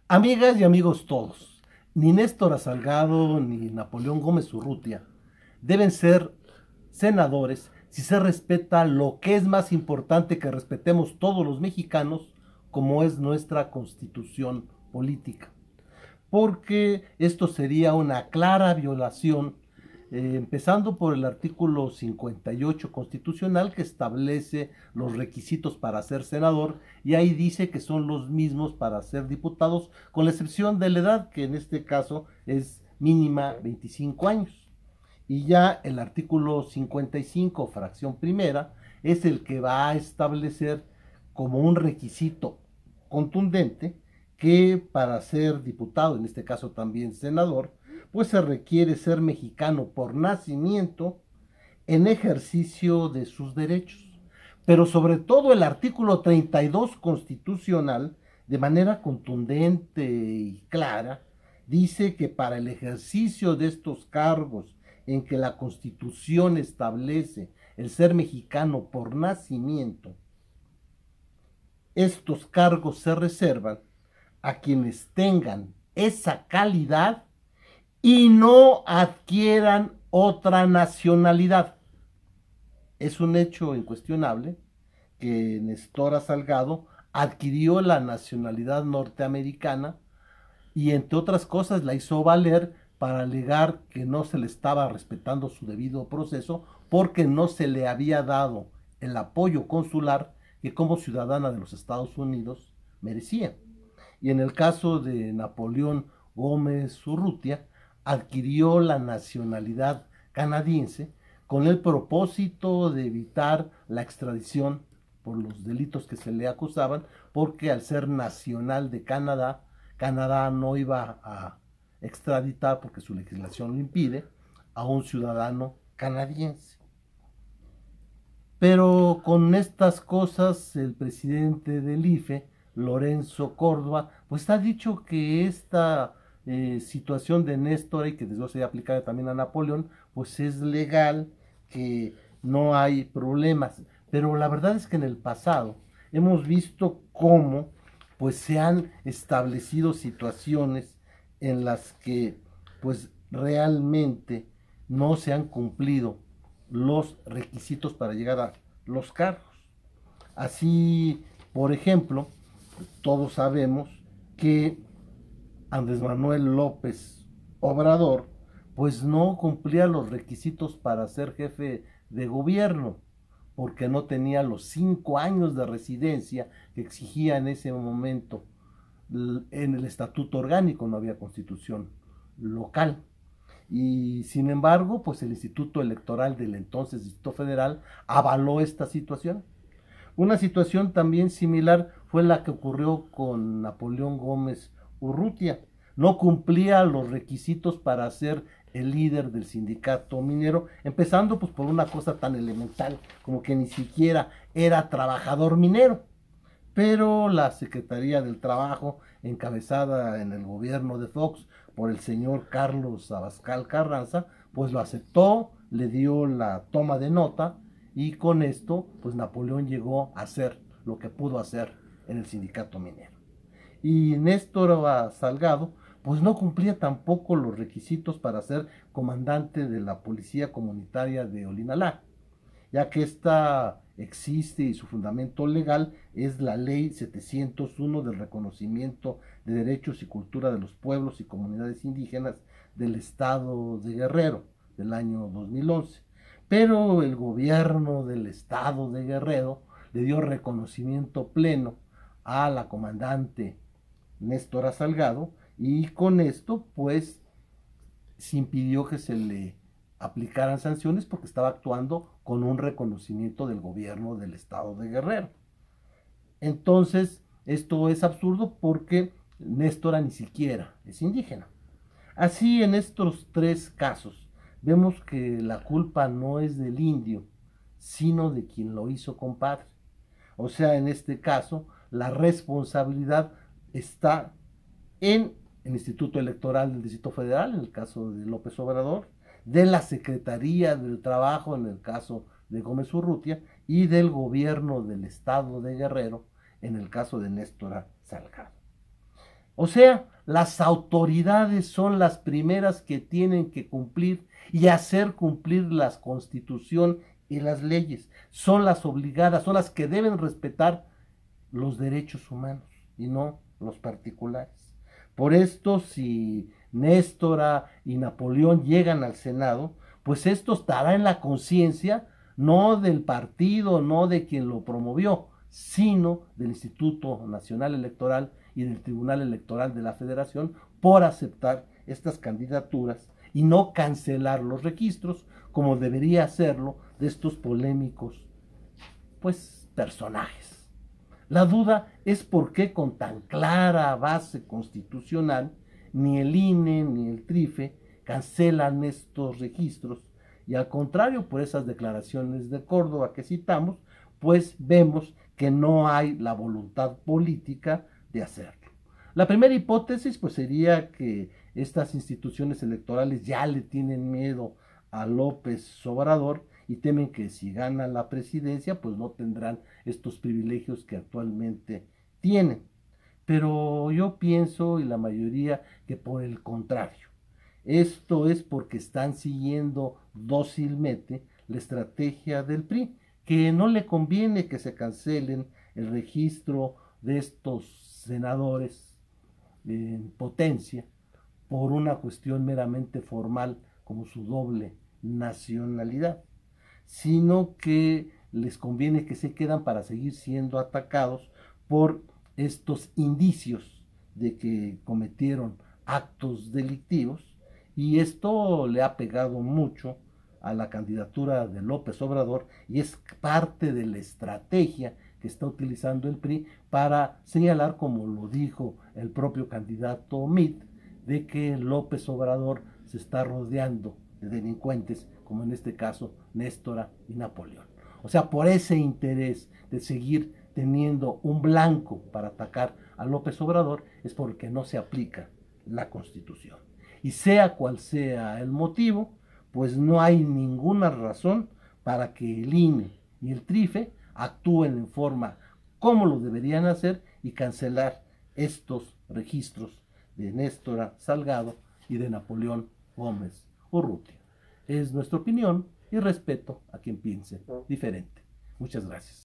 Amigas y amigos todos, ni Néstor Salgado ni Napoleón Gómez Urrutia deben ser senadores si se respeta lo que es más importante que respetemos todos los mexicanos, como es nuestra constitución política, porque esto sería una clara violación, empezando por el artículo 58 constitucional, que establece los requisitos para ser senador, y ahí dice que son los mismos para ser diputados, con la excepción de la edad, que en este caso es mínima 25 años. Y ya el artículo 55, fracción primera, es el que va a establecer como un requisito contundente que para ser diputado, en este caso también senador, pues se requiere ser mexicano por nacimiento en ejercicio de sus derechos. Pero sobre todo el artículo 32 constitucional, de manera contundente y clara, dice que para el ejercicio de estos cargos en que la Constitución establece el ser mexicano por nacimiento, estos cargos se reservan a quienes tengan esa calidad y no adquieran otra nacionalidad. Es un hecho incuestionable que Néstor Salgado adquirió la nacionalidad norteamericana y, entre otras cosas, la hizo valer para alegar que no se le estaba respetando su debido proceso porque no se le había dado el apoyo consular que como ciudadana de los Estados Unidos merecía. Y en el caso de Napoleón Gómez Urrutia, adquirió la nacionalidad canadiense con el propósito de evitar la extradición por los delitos que se le acusaban, porque al ser nacional de Canadá, Canadá no iba a extraditar, porque su legislación lo impide, a un ciudadano canadiense. Pero con estas cosas, el presidente del IFE, Lorenzo Córdoba, pues ha dicho que esta situación de Néstor, y que desde luego se aplicar también a Napoleón, pues es legal, que no hay problemas. Pero la verdad es que en el pasado hemos visto cómo pues se han establecido situaciones en las que pues realmente no se han cumplido los requisitos para llegar a los cargos. Así, por ejemplo, todos sabemos que Andrés Manuel López Obrador pues no cumplía los requisitos para ser jefe de gobierno, porque no tenía los 5 años de residencia que exigía en ese momento en el estatuto orgánico, no había constitución local. Y sin embargo, pues el Instituto Electoral del entonces Distrito Federal avaló esta situación. Una situación también similar fue la que ocurrió con Napoleón Gómez Urrutia. No cumplía los requisitos para ser el líder del sindicato minero, empezando pues por una cosa tan elemental como que ni siquiera era trabajador minero. Pero la Secretaría del Trabajo, encabezada en el gobierno de Fox por el señor Carlos Abascal Carranza, pues lo aceptó, le dio la toma de nota, y con esto pues Napoleón llegó a hacer lo que pudo hacer en el sindicato minero. Y Néstor Salgado pues no cumplía tampoco los requisitos para ser comandante de la Policía Comunitaria de Olinalá, ya que esta existe y su fundamento legal es la Ley 701 del reconocimiento de derechos y cultura de los pueblos y comunidades indígenas del estado de Guerrero del año 2011. Pero el gobierno del estado de Guerrero le dio reconocimiento pleno a la comandante Néstor Salgado, y con esto pues se impidió que se le aplicaran sanciones porque estaba actuando con un reconocimiento del gobierno del estado de Guerrero. Entonces, esto es absurdo porque Néstor ni siquiera es indígena. Así, en estos tres casos, vemos que la culpa no es del indio, sino de quien lo hizo compadre. O sea, en este caso, la responsabilidad está en el Instituto Electoral del Distrito Federal, en el caso de López Obrador, de la Secretaría del Trabajo, en el caso de Gómez Urrutia, y del gobierno del estado de Guerrero, en el caso de Néstor Salgado. O sea, las autoridades son las primeras que tienen que cumplir y hacer cumplir la Constitución y las leyes. Son las obligadas, son las que deben respetar los derechos humanos y no los particulares. Por esto, si Néstora y Napoleón llegan al Senado, pues esto estará en la conciencia no del partido, no de quien lo promovió, sino del Instituto Nacional Electoral y del Tribunal Electoral de la Federación por aceptar estas candidaturas y no cancelar los registros como debería hacerlo de estos polémicos pues personajes. La duda es por qué con tan clara base constitucional ni el INE ni el TRIFE cancelan estos registros y al contrario, por esas declaraciones de Córdoba que citamos, pues vemos que no hay la voluntad política de hacerlo. La primera hipótesis pues sería que estas instituciones electorales ya le tienen miedo a López Obrador y temen que si ganan la presidencia pues no tendrán estos privilegios que actualmente tienen. Pero yo pienso y la mayoría que por el contrario, esto es porque están siguiendo dócilmente la estrategia del PRI, que no le conviene que se cancelen el registro de estos senadores en potencia por una cuestión meramente formal como su doble nacionalidad, sino que les conviene que se quedan para seguir siendo atacados por estos indicios de que cometieron actos delictivos y esto le ha pegado mucho a la candidatura de López Obrador y es parte de la estrategia que está utilizando el PRI para señalar, como lo dijo el propio candidato Mitt, de que López Obrador se está rodeando de delincuentes, como en este caso Néstora y Napoleón. O sea, por ese interés de seguir teniendo un blanco para atacar a López Obrador es porque no se aplica la Constitución. Y sea cual sea el motivo, pues no hay ninguna razón para que el INE y el TRIFE actúen en forma como lo deberían hacer y cancelar estos registros de Néstora Salgado y de Napoleón Gómez Urrutia. Es nuestra opinión y respeto a quien piense diferente. Muchas gracias.